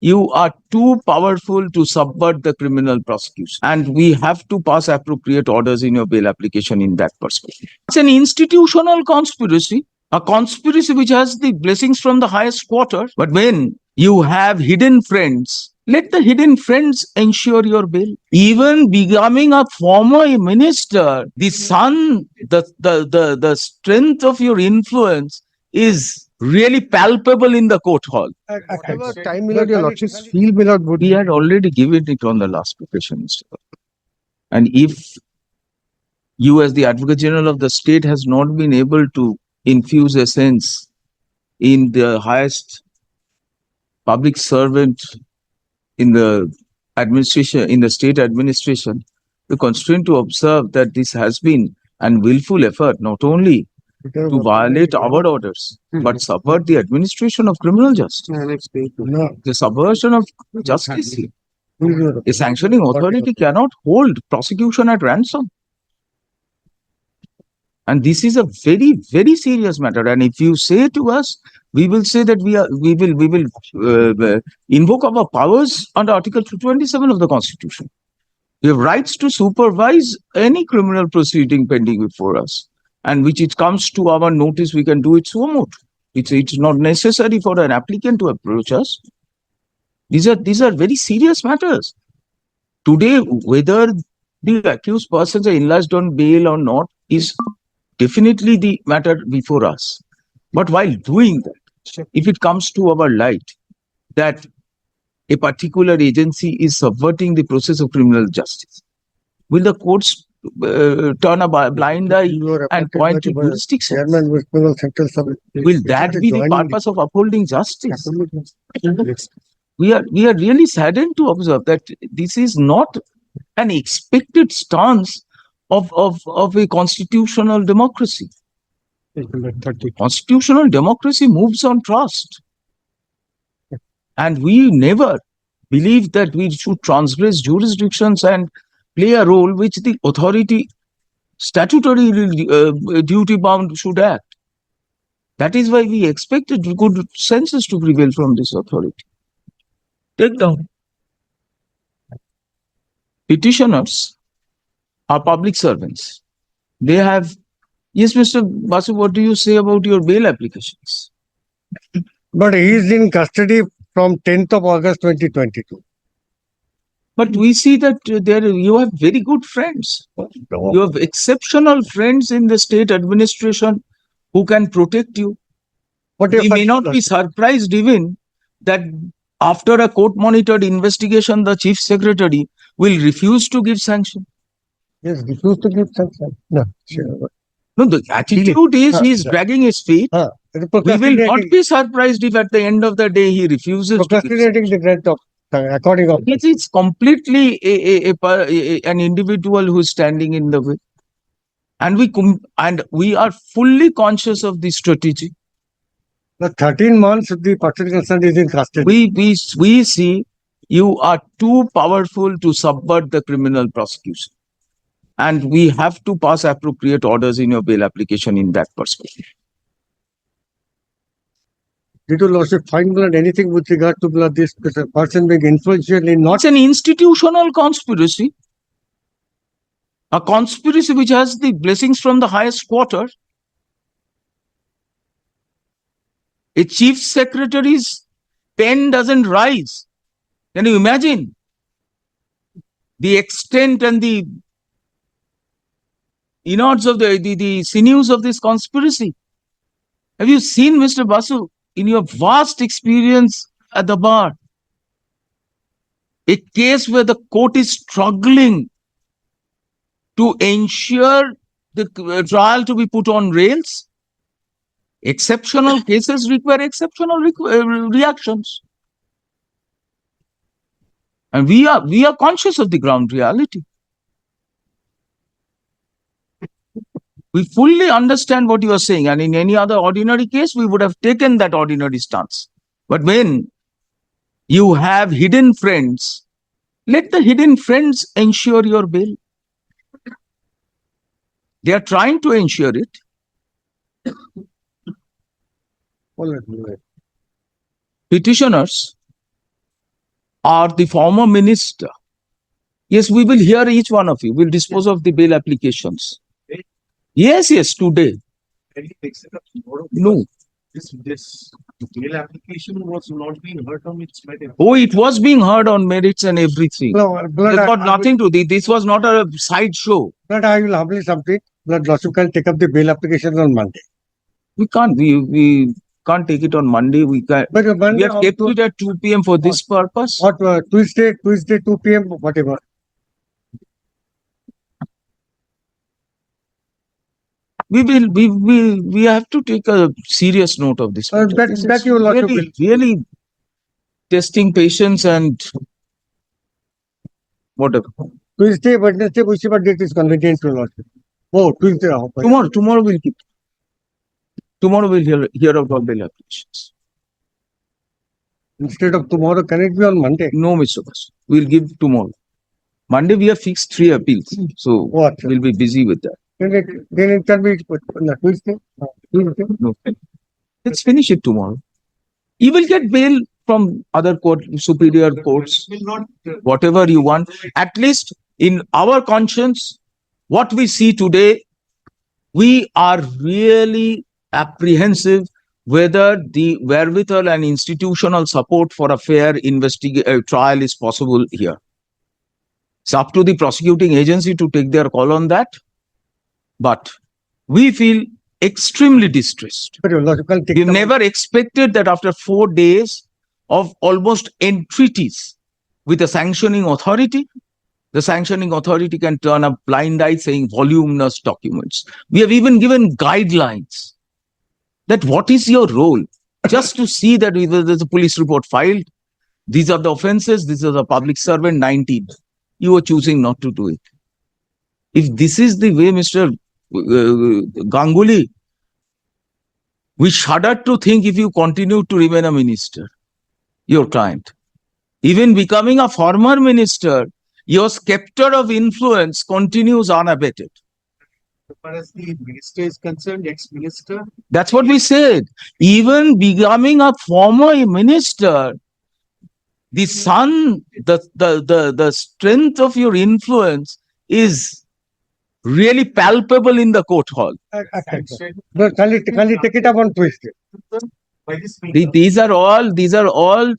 You are too powerful to subvert the criminal prosecution. And we have to pass appropriate orders in your bail application in that perspective. It's an institutional conspiracy, a conspiracy which has the blessings from the highest quarter. But when you have hidden friends, let the hidden friends ensure your bail. Even becoming a former minister, the strength of your influence is really palpable in the court hall. Whatever time Milord, your lordships feel, Milord, would We had already given it on the last occasion, Mr. And if you, as the Advocate General of the state, has not been able to infuse a sense in the highest public servant in the administration, in the state administration, the constraint to observe that this has been an willful effort not only to violate our orders, but subvert the administration of criminal justice. The subversion of justice here. A sanctioning authority cannot hold prosecution at ransom. And this is a very, very serious matter. And if you say to us, we will say that we will invoke our powers under Article 227 of the Constitution. We have rights to supervise any criminal proceeding pending before us, and which it comes to our notice, we can do it so moot. It's not necessary for an applicant to approach us. These are very serious matters. Today, whether the accused persons are enlarged on bail or not is definitely the matter before us. But while doing that, if it comes to our light that a particular agency is subverting the process of criminal justice, will the courts turn a blind eye and point to jurisdiction? Will that be the purpose of upholding justice? We are really saddened to observe that this is not an expected stance of a constitutional democracy. Constitutional democracy moves on trust. And we never believe that we should transgress jurisdictions and play a role which the authority statutory duty bound should act. That is why we expected good senses to prevail from this authority. Take down. Petitioners are public servants. They have, yes, Mr. Basu, what do you say about your bail applications? But he is in custody from 10th of August 2022. But we see that you have very good friends. You have exceptional friends in the state administration who can protect you. We may not be surprised even that after a court-monitored investigation, the chief secretary will refuse to give sanction. Yes, refuse to give sanction. No, sure. No, the attitude is he is dragging his feet. We will not be surprised if at the end of the day he refuses to give procrastinating the grant of according of it's completely an individual who is standing in the way. And we are fully conscious of the strategy. the 13 months the person concerned is in custody. We see you are too powerful to subvert the criminal prosecution. And we have to pass appropriate orders in your bail application in that perspective. Did your lordship find anything with regard to this person being influential in not? It's an institutional conspiracy. A conspiracy which has the blessings from the highest quarter. A chief secretary's pen doesn't rise. Can you imagine the extent and the innards of the sinews of this conspiracy? Have you seen, Mr. Basu, in your vast experience at the bar, a case where the court is struggling to ensure the trial to be put on rails? Exceptional cases require exceptional reactions. And we are conscious of the ground reality. We fully understand what you are saying, and in any other ordinary case, we would have taken that ordinary stance. But when you have hidden friends, let the hidden friends ensure your bail. They are trying to ensure it. Petitioners or the former minister. Yes, we will hear each one of you. We'll dispose of the bail applications. Yes, yes, today. Can you fix it up tomorrow? No. This bail application was not being heard on its merit. Oh, it was being heard on merits and everything. Blood, It's got nothing to do. This was not a sideshow. I will humbly something. Blood lawsuit can take up the bail application on Monday. We can't take it on Monday. We But we Monday, have kept it at 2 p.m. for this purpose. what Tuesday 2 p.m. whatever. We have to take a serious note of this. matter. This That is you will also really testing patience and whatever. Tuesday, Wednesday, whichever date is convenient to lawsuit. Oh, Tuesday. Tomorrow we'll keep. Tomorrow we'll hear about bail applications. Instead of tomorrow, can it be on Monday? No, Mr. Basu. We'll give tomorrow. Monday we have fixed 3 appeals, so What? we'll be busy with that. Then it can be Tuesday. Tuesday. No, let's finish it tomorrow. You will get bail from other superior courts, Will not. whatever you want. At least in our conscience, what we see today, we are really apprehensive whether the wherewithal and institutional support for a fair trial is possible here. It's up to the prosecuting agency to take their call on that. But we feel extremely distressed. But lawsuit can take We've them on- never expected that after 4 days of almost entreaties with the sanctioning authority can turn a blind eye saying voluminous documents. We have even given guidelines that what is your role? Just to see that there's a police report filed. These are the offenses. This is a public servant, 19. You are choosing not to do it. If this is the way, Mr. Ganguly, we shudder to think if you continue to remain a minister, your client. Even becoming a former minister, your scepter of influence continues unabated. As far as the minister is concerned, ex-minister, That's what we said. Even becoming a former minister, the strength of your influence is really palpable in the court hall. sanctioned But can you take it up on Tuesday? by the speaker. These are all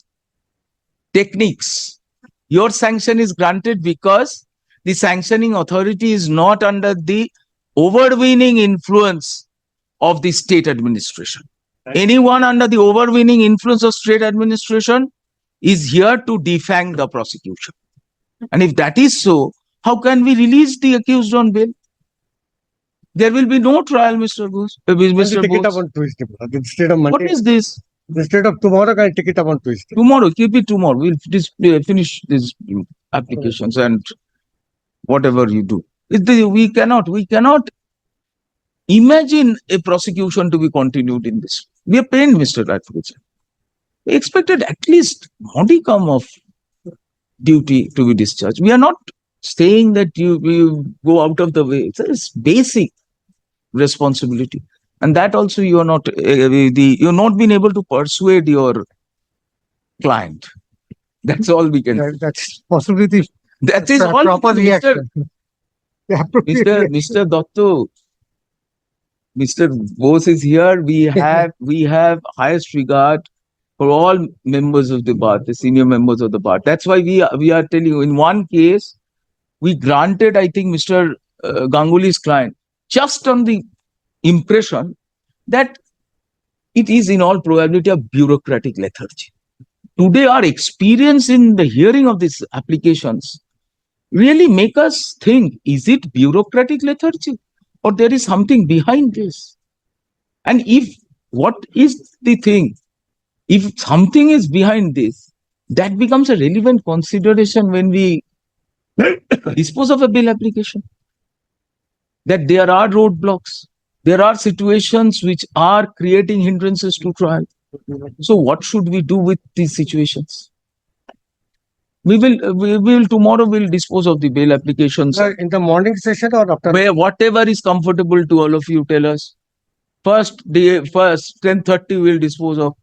techniques. Your sanction is granted because the sanctioning authority is not under the overweening influence of the state administration. Anyone under the overweening influence of state administration is here to defang the prosecution. And if that is so, how can we release the accused on bail? There will be no trial, Mr. Bose. Can you Mr. take it up Bose. on Tuesday? Instead of What Monday. is this? Instead of tomorrow, can I take it up on Tuesday? Tomorrow, keep it tomorrow. We'll finish these applications and whatever you do. We cannot imagine a prosecution to be continued in this. We are pained, Mr. Advocate. We expected at least modicum of duty to be discharged. We are not saying that you go out of the way. It's basic responsibility. And that also you are not, you're not been able to persuade your client. That's all we can. That's possibly the That is all. proper Mr. reaction. The appropriate reaction. Mr. Dotto, Mr. Bose is here. We have highest regard for all members of the bar, the senior members of the bar. That's why we are telling you. In one case, we granted, I think, Mr. Ganguly's client just on the impression that it is in all probability a bureaucratic lethargy. Today, our experience in the hearing of these applications really make us think, is it bureaucratic lethargy or there is something behind this? And if what is the thing? If something is behind this, that becomes a relevant consideration when we dispose of a bail application. That there are roadblocks. There are situations which are creating hindrances to trial. So what should we do with these situations? We will tomorrow we'll dispose of the bail applications. Sir, in the morning session or after? Where whatever is comfortable to all of you, tell us. First 10:30 we'll dispose of.